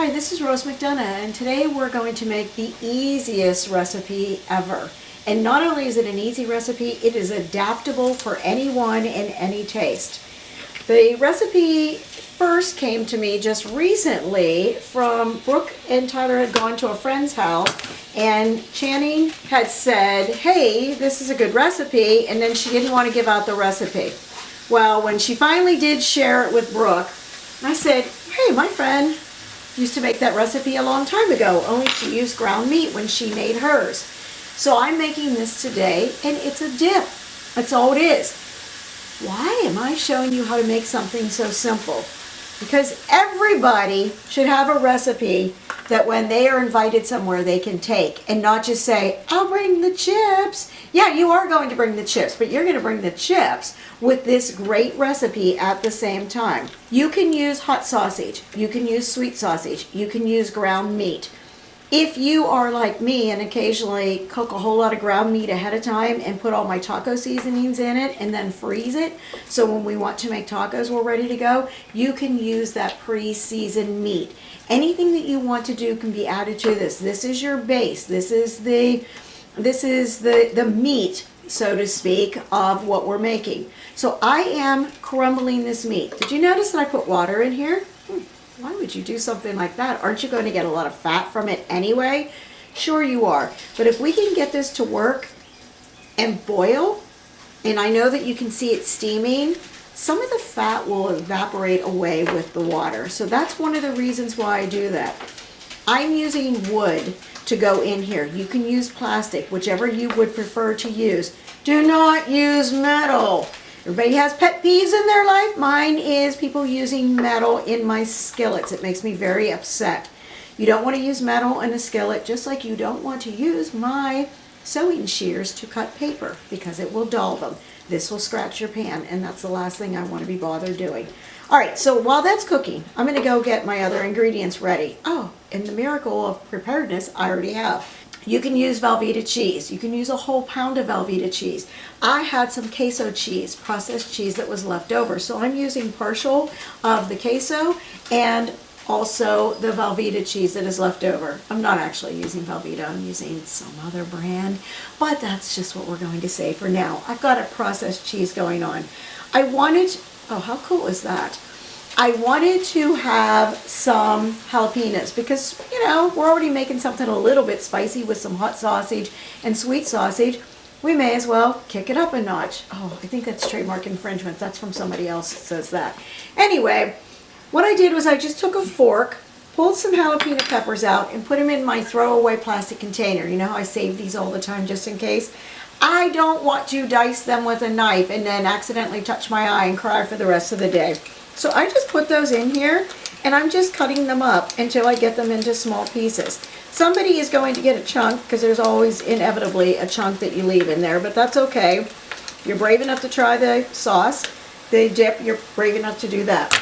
Hi, this is Rose McDonough, and today we're going to make the easiest recipe ever. And not only is it an easy recipe, it is adaptable for anyone and any taste. The recipe first came to me just recently from Brooke and Tyler had gone to a friend's house, and Channing had said, hey, this is a good recipe, and then she didn't want to give out the recipe. Well, when she finally did share it with Brooke, I said, hey, my friend used to make that recipe a long time ago, only she used ground meat when she made hers. So I'm making this today, and it's a dip. That's all it is. Why am I showing you how to make something so simple? Because everybody should have a recipe that when they are invited somewhere they can take and not just say, I'll bring the chips. Yeah, you are going to bring the chips, but you're going to bring the chips with this great recipe at the same time. You can use hot sausage. You can use sweet sausage. You can use ground meat. If you are like me and occasionally cook a whole lot of ground meat ahead of time and put all my taco seasonings in it and then freeze it, so when we want to make tacos we're ready to go, you can use that pre-seasoned meat. Anything that you want to do can be added to this. This is your base. This is the meat, so to speak, of what we're making. So I am crumbling this meat. Did you notice that I put water in here? Why would you do something like that? Aren't you going to get a lot of fat from it anyway? Sure you are. But if we can get this to work and boil, and I know that you can see it steaming, some of the fat will evaporate away with the water. So that's one of the reasons why I do that. I'm using wood to go in here. You can use plastic, whichever you would prefer to use. Do not use metal. Everybody has pet peeves in their life. Mine is people using metal in my skillets. It makes me very upset. You don't want to use metal in a skillet, just like you don't want to use my sewing shears to cut paper because it will dull them. This will scratch your pan, and that's the last thing I want to be bothered doing. All right, so while that's cooking, I'm going to go get my other ingredients ready. Oh, and the miracle of preparedness, I already have. You can use Velveeta cheese. You can use a whole pound of Velveeta cheese. I had some queso cheese, processed cheese that was left over. So I'm using partial of the queso and also the Velveeta cheese that is left over. I'm not actually using Velveeta. I'm using some other brand, but that's just what we're going to say for now. I've got a processed cheese going on. Oh, how cool is that? I wanted to have some jalapeños because, you know, we're already making something a little bit spicy with some hot sausage and sweet sausage. We may as well kick it up a notch. Oh, I think that's trademark infringement. That's from somebody else that says that. Anyway, what I did was I just took a fork, pulled some jalapeno peppers out, and put them in my throwaway plastic container. You know how I save these all the time just in case? I don't want to dice them with a knife and then accidentally touch my eye and cry for the rest of the day. So I just put those in here, and I'm just cutting them up until I get them into small pieces. Somebody is going to get a chunk, because there's always inevitably a chunk that you leave in there, but that's okay. You're brave enough to try the sauce, the dip, you're brave enough to do that.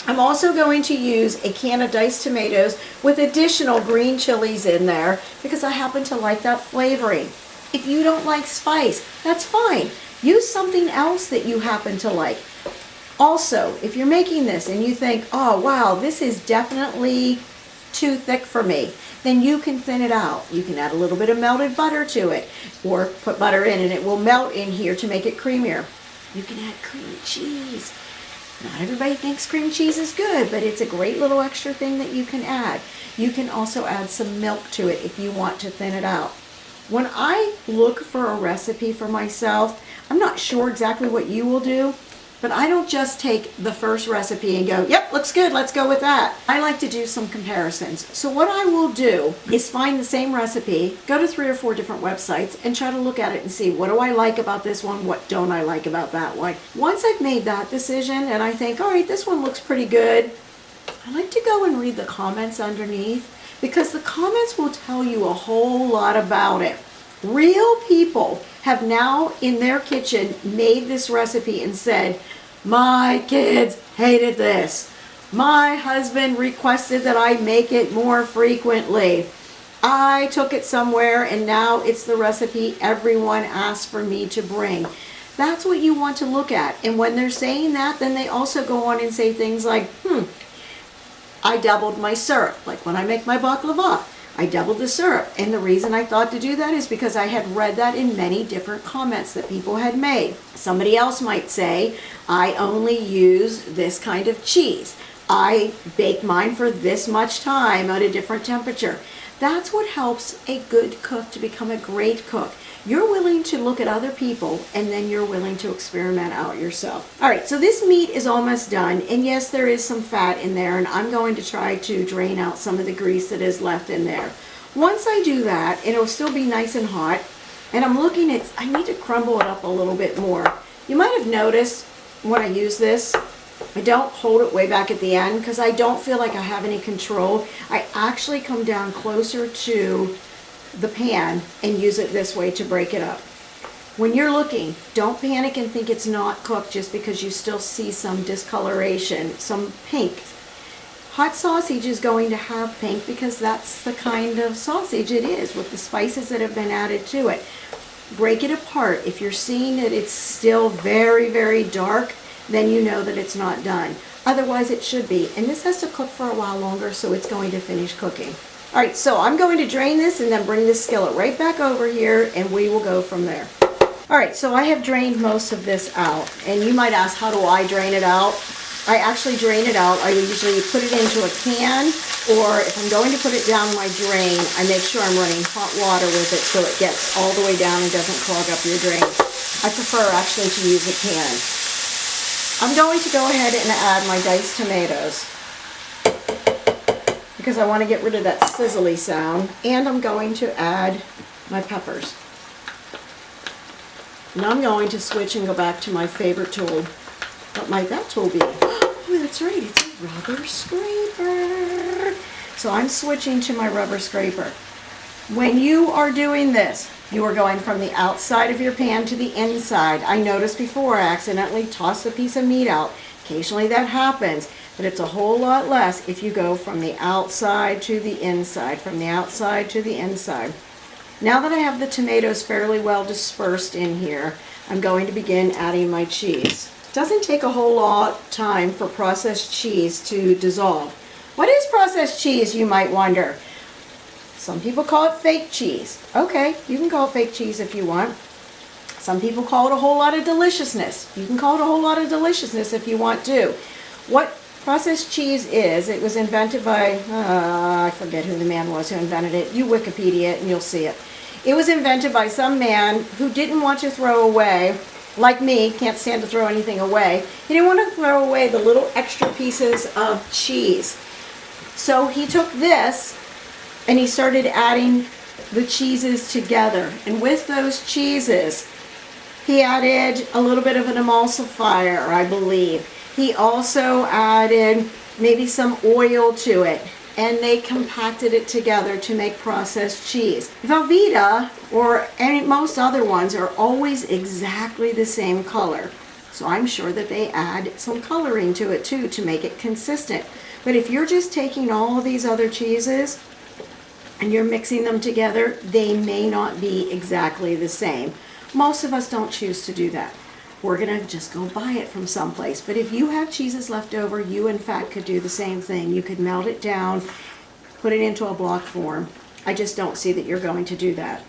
I'm also going to use a can of diced tomatoes with additional green chilies in there, because I happen to like that flavoring. If you don't like spice, that's fine. Use something else that you happen to like. Also, if you're making this and you think, oh wow, this is definitely too thick for me, then you can thin it out. You can add a little bit of melted butter to it, or put butter in and it will melt in here to make it creamier. You can add cream cheese. Not everybody thinks cream cheese is good, but it's a great little extra thing that you can add. You can also add some milk to it if you want to thin it out. When I look for a recipe for myself, I'm not sure exactly what you will do, but I don't just take the first recipe and go, yep, looks good, let's go with that. I like to do some comparisons. So what I will do is find the same recipe, go to 3 or 4 different websites, and try to look at it and see, what do I like about this one, what don't I like about that one. Once I've made that decision and I think, all right, this one looks pretty good, I like to go and read the comments underneath, because the comments will tell you a whole lot about it. Real people have now in their kitchen made this recipe and said, my kids hated this. My husband requested that I make it more frequently. I took it somewhere and now it's the recipe everyone asked for me to bring. That's what you want to look at. And when they're saying that, then they also go on and say things like, I doubled my syrup. Like when I make my baklava. I doubled the syrup, and the reason I thought to do that is because I had read that in many different comments that people had made. Somebody else might say, I only use this kind of cheese. I bake mine for this much time at a different temperature. That's what helps a good cook to become a great cook. You're willing to look at other people, and then you're willing to experiment out yourself. All right, so this meat is almost done, and yes, there is some fat in there, and I'm going to try to drain out some of the grease that is left in there. Once I do that, it'll still be nice and hot, and I'm looking at, I need to crumble it up a little bit more. You might have noticed when I use this, I don't hold it way back at the end because I don't feel like I have any control. I actually come down closer to the pan and use it this way to break it up. When you're looking, don't panic and think it's not cooked just because you still see some discoloration, some pink. Hot sausage is going to have pink because that's the kind of sausage it is with the spices that have been added to it. Break it apart. If you're seeing that it's still very, very dark, then you know that it's not done. Otherwise it should be. And this has to cook for a while longer, so it's going to finish cooking. All right, so I'm going to drain this and then bring this skillet right back over here, and we will go from there. All right, so I have drained most of this out, and you might ask, how do I drain it out? I actually drain it out. I usually put it into a can, or if I'm going to put it down my drain, I make sure I'm running hot water with it so it gets all the way down and doesn't clog up your drain. I prefer actually to use a can. I'm going to go ahead and add my diced tomatoes because I want to get rid of that sizzly sound, and I'm going to add my peppers. Now I'm going to switch and go back to my favorite tool. What might that tool be? Oh, that's right, it's a rubber scraper. So I'm switching to my rubber scraper. When you are doing this, you are going from the outside of your pan to the inside. I noticed before I accidentally tossed a piece of meat out. Occasionally that happens, but it's a whole lot less if you go from the outside to the inside, from the outside to the inside. Now that I have the tomatoes fairly well dispersed in here, I'm going to begin adding my cheese. It doesn't take a whole lot of time for processed cheese to dissolve. What is processed cheese, you might wonder? Some people call it fake cheese. Okay, you can call it fake cheese if you want. Some people call it a whole lot of deliciousness. You can call it a whole lot of deliciousness if you want to. What processed cheese is, it was invented by, I forget who the man was who invented it. You Wikipedia it and you'll see it. It was invented by some man who didn't want to throw away, like me, can't stand to throw anything away. He didn't want to throw away the little extra pieces of cheese. So he took this and he started adding the cheeses together. And with those cheeses, he added a little bit of an emulsifier, I believe. He also added maybe some oil to it, and they compacted it together to make processed cheese. Velveeta, or most other ones, are always exactly the same color. So I'm sure that they add some coloring to it too to make it consistent. But if you're just taking all of these other cheeses and you're mixing them together, they may not be exactly the same. Most of us don't choose to do that. We're gonna just go buy it from someplace. But if you have cheeses left over, you in fact could do the same thing. You could melt it down, put it into a block form. I just don't see that you're going to do that.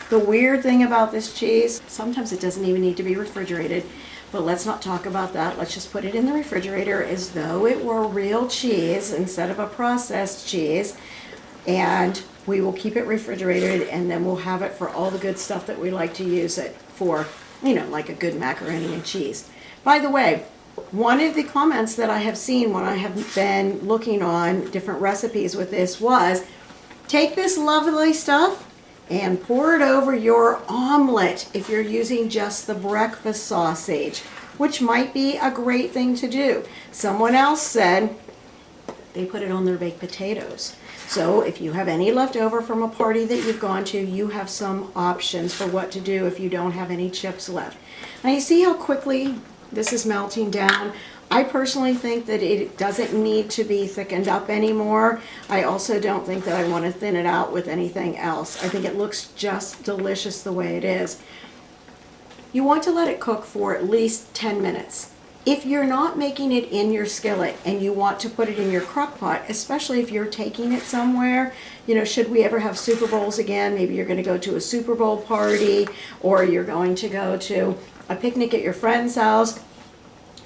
The weird thing about this cheese, sometimes it doesn't even need to be refrigerated, but let's not talk about that. Let's just put it in the refrigerator as though it were real cheese instead of a processed cheese, and we will keep it refrigerated, and then we'll have it for all the good stuff that we like to use it for, you know, like a good macaroni and cheese. By the way, one of the comments that I have seen when I have been looking on different recipes with this was, take this lovely stuff and pour it over your omelet if you're using just the breakfast sausage, which might be a great thing to do. Someone else said they put it on their baked potatoes. So if you have any left over from a party that you've gone to, you have some options for what to do if you don't have any chips left. Now you see how quickly this is melting down? I personally think that it doesn't need to be thickened up anymore. I also don't think that I want to thin it out with anything else. I think it looks just delicious the way it is. You want to let it cook for at least 10 minutes. If you're not making it in your skillet and you want to put it in your crock pot, especially if you're taking it somewhere, you know, should we ever have Super Bowls again, maybe you're going to go to a Super Bowl party, or you're going to go to a picnic at your friend's house,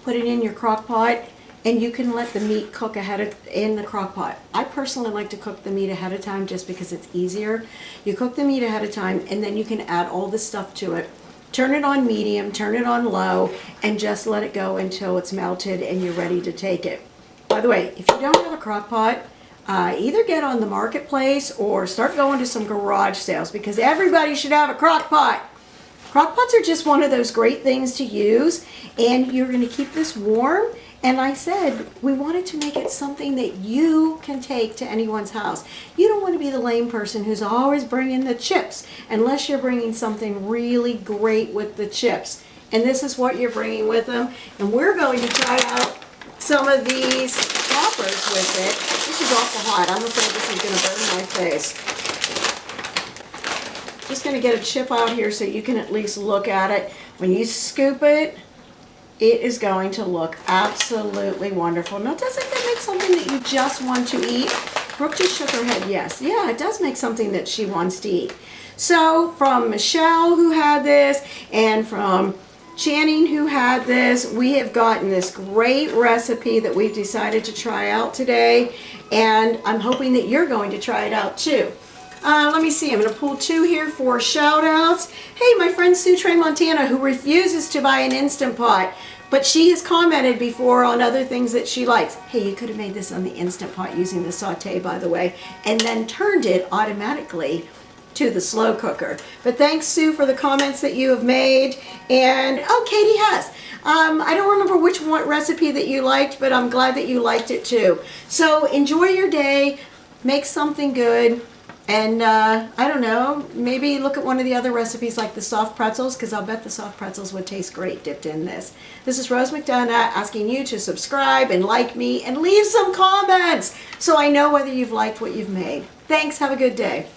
put it in your crock pot, and you can let the meat cook in the crock pot. I personally like to cook the meat ahead of time just because it's easier. You cook the meat ahead of time, and then you can add all the stuff to it. Turn it on medium, turn it on low, and just let it go until it's melted and you're ready to take it. By the way, if you don't have a crock pot, either get on the marketplace or start going to some garage sales, because everybody should have a crock pot. Crock pots are just one of those great things to use, and you're going to keep this warm. And I said we wanted to make it something that you can take to anyone's house. You don't want to be the lame person who's always bringing the chips, unless you're bringing something really great with the chips. And this is what you're bringing with them. And we're going to try out some of these toppers with it. This is awful hot. I'm afraid this is going to burn my face. Just going to get a chip out here so you can at least look at it. When you scoop it, it is going to look absolutely wonderful. Now, doesn't that make something that you just want to eat? Brooke just shook her head yes. Yeah, it does make something that she wants to eat. So, from Michelle, who had this, and from Channing, who had this, we have gotten this great recipe that we've decided to try out today, and I'm hoping that you're going to try it out too. Let me see, I'm going to pull two here for shout outs. Hey, my friend Sue Trey Montana, who refuses to buy an Instant Pot, but she has commented before on other things that she likes. Hey, you could have made this on the Instant Pot using the saute, by the way, and then turned it automatically to the slow cooker. But thanks, Sue, for the comments that you have made. And, oh, Katie has. I don't remember which one recipe that you liked, but I'm glad that you liked it too. So enjoy your day, make something good. And I don't know, maybe look at one of the other recipes like the soft pretzels, because I'll bet the soft pretzels would taste great dipped in this. This is Rose McDonough asking you to subscribe and like me and leave some comments so I know whether you've liked what you've made. Thanks, have a good day.